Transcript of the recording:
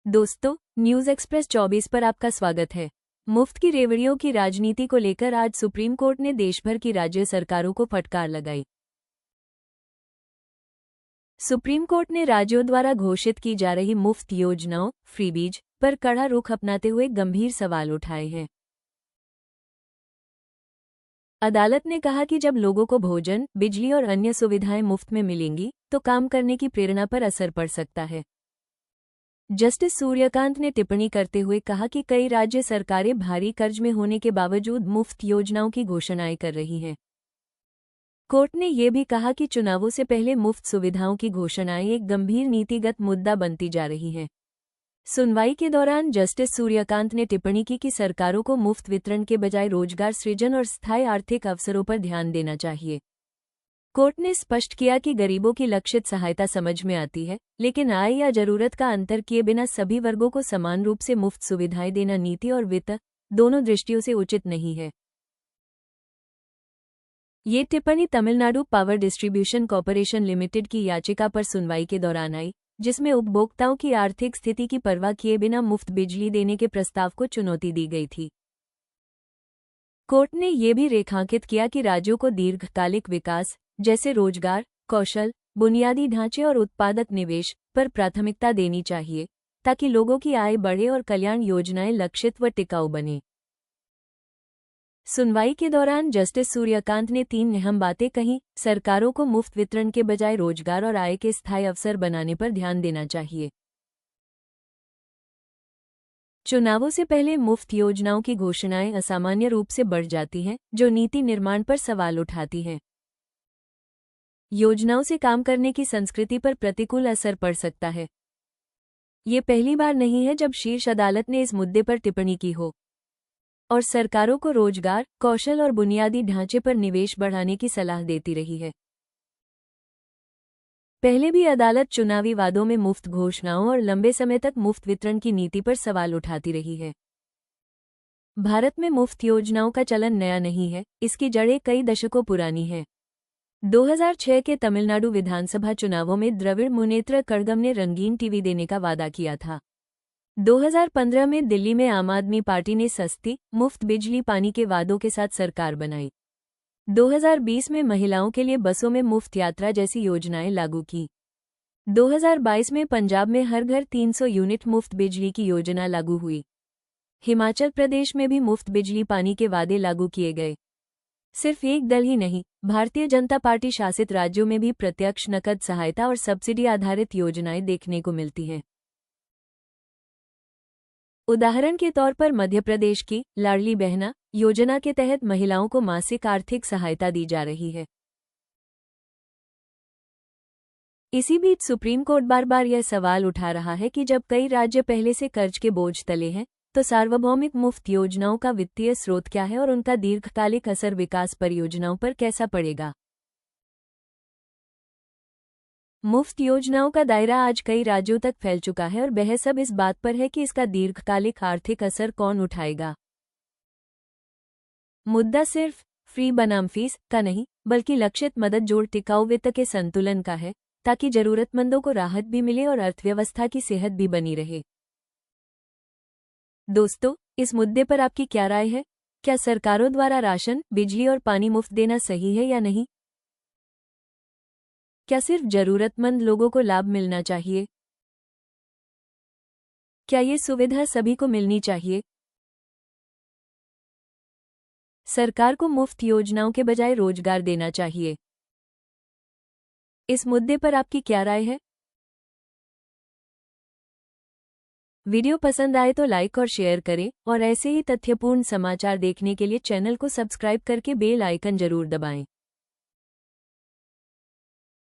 दोस्तों, news express 24 पर आपका स्वागत है। मुफ्त की रेवड़ियों की राजनीति को लेकर आज सुप्रीम कोर्ट ने देशभर की राज्य सरकारों को फटकार लगाई। सुप्रीम कोर्ट ने राज्यों द्वारा घोषित की जा रही मुफ्त योजनाओं फ्रीबीज पर कड़ा रुख अपनाते हुए गंभीर सवाल उठाए हैं। अदालत ने कहा कि जब लोगों को भोजन, बिजली और अन्य सुविधाएं मुफ्त में मिलेंगी तो काम करने की प्रेरणा पर असर पड़ सकता है। जस्टिस सूर्यकांत ने टिप्पणी करते हुए कहा कि कई राज्य सरकारें भारी कर्ज में होने के बावजूद मुफ्त योजनाओं की घोषणाएं कर रही हैं। कोर्ट ने यह भी कहा कि चुनावों से पहले मुफ्त सुविधाओं की घोषणाएं एक गंभीर नीतिगत मुद्दा बनती जा रही हैं। सुनवाई के दौरान जस्टिस सूर्यकांत ने टिप्पणी की कि सरकारों को मुफ्त वितरण के बजाय रोजगार सृजन और स्थायी आर्थिक अवसरों पर ध्यान देना चाहिए। कोर्ट ने स्पष्ट किया कि गरीबों की लक्षित सहायता समझ में आती है, लेकिन आय या जरूरत का अंतर किए बिना सभी वर्गों को समान रूप से मुफ्त सुविधाएं देना नीति और वित्त दोनों दृष्टियों से उचित नहीं है। ये टिप्पणी Tamil Nadu power distribution corporation limited की याचिका पर सुनवाई के दौरान आई, जिसमें उपभोक्ताओं की आर्थिक स्थिति की परवाह किए बिना मुफ्त बिजली देने के प्रस्ताव को चुनौती दी गई थी। कोर्ट ने यह भी रेखांकित किया कि राज्यों को दीर्घकालिक विकास जैसे रोजगार, कौशल, बुनियादी ढांचे और उत्पादक निवेश पर प्राथमिकता देनी चाहिए, ताकि लोगों की आय बढ़े और कल्याण योजनाएं लक्षित व टिकाऊ बने। सुनवाई के दौरान जस्टिस सूर्यकांत ने 3 अहम बातें कहीं। सरकारों को मुफ्त वितरण के बजाय रोजगार और आय के स्थायी अवसर बनाने पर ध्यान देना चाहिए। चुनावों से पहले मुफ्त योजनाओं की घोषणाएं असामान्य रूप से बढ़ जाती हैं, जो नीति निर्माण पर सवाल उठाती हैं। योजनाओं से काम करने की संस्कृति पर प्रतिकूल असर पड़ सकता है। ये पहली बार नहीं है जब शीर्ष अदालत ने इस मुद्दे पर टिप्पणी की हो और सरकारों को रोजगार, कौशल और बुनियादी ढांचे पर निवेश बढ़ाने की सलाह देती रही है। पहले भी अदालत चुनावी वादों में मुफ्त घोषणाओं और लंबे समय तक मुफ्त वितरण की नीति पर सवाल उठाती रही है। भारत में मुफ्त योजनाओं का चलन नया नहीं है, इसकी जड़ें कई दशकों पुरानी हैं। 2006 के तमिलनाडु विधानसभा चुनावों में द्रविड़ मुनेत्र कड़गम ने रंगीन टीवी देने का वादा किया था। 2015 में दिल्ली में आम आदमी पार्टी ने सस्ती, मुफ्त बिजली पानी के वादों के साथ सरकार बनाई। 2020 में महिलाओं के लिए बसों में मुफ्त यात्रा जैसी योजनाएं लागू की। 2022 में पंजाब में हर घर 300 यूनिट मुफ्त बिजली की योजना लागू हुई। हिमाचल प्रदेश में भी मुफ्त बिजली पानी के वादे लागू किए गए। सिर्फ एक दल ही नहीं, भारतीय जनता पार्टी शासित राज्यों में भी प्रत्यक्ष नकद सहायता और सब्सिडी आधारित योजनाएं देखने को मिलती हैं। उदाहरण के तौर पर मध्य प्रदेश की लाडली बहना योजना के तहत महिलाओं को मासिक आर्थिक सहायता दी जा रही है। इसी बीच सुप्रीम कोर्ट बार बार यह सवाल उठा रहा है कि जब कई राज्य पहले से कर्ज के बोझ तले हैं, तो सार्वभौमिक मुफ्त योजनाओं का वित्तीय स्रोत क्या है और उनका दीर्घकालिक असर विकास परियोजनाओं पर कैसा पड़ेगा। मुफ्त योजनाओं का दायरा आज कई राज्यों तक फैल चुका है और बहस अब इस बात पर है कि इसका दीर्घकालिक आर्थिक असर कौन उठाएगा। मुद्दा सिर्फ फ्री बनाम फीस का नहीं, बल्कि लक्षित मदद जोड़ टिकाऊ वित्त के संतुलन का है, ताकि जरूरतमंदों को राहत भी मिले और अर्थव्यवस्था की सेहत भी बनी रहे। दोस्तों, इस मुद्दे पर आपकी क्या राय है? क्या सरकारों द्वारा राशन, बिजली और पानी मुफ्त देना सही है या नहीं? क्या सिर्फ जरूरतमंद लोगों को लाभ मिलना चाहिए? क्या ये सुविधा सभी को मिलनी चाहिए? सरकार को मुफ्त योजनाओं के बजाय रोजगार देना चाहिए। इस मुद्दे पर आपकी क्या राय है? वीडियो पसंद आए तो लाइक और शेयर करें और ऐसे ही तथ्यपूर्ण समाचार देखने के लिए चैनल को सब्सक्राइब करके बेल आइकन जरूर दबाएं।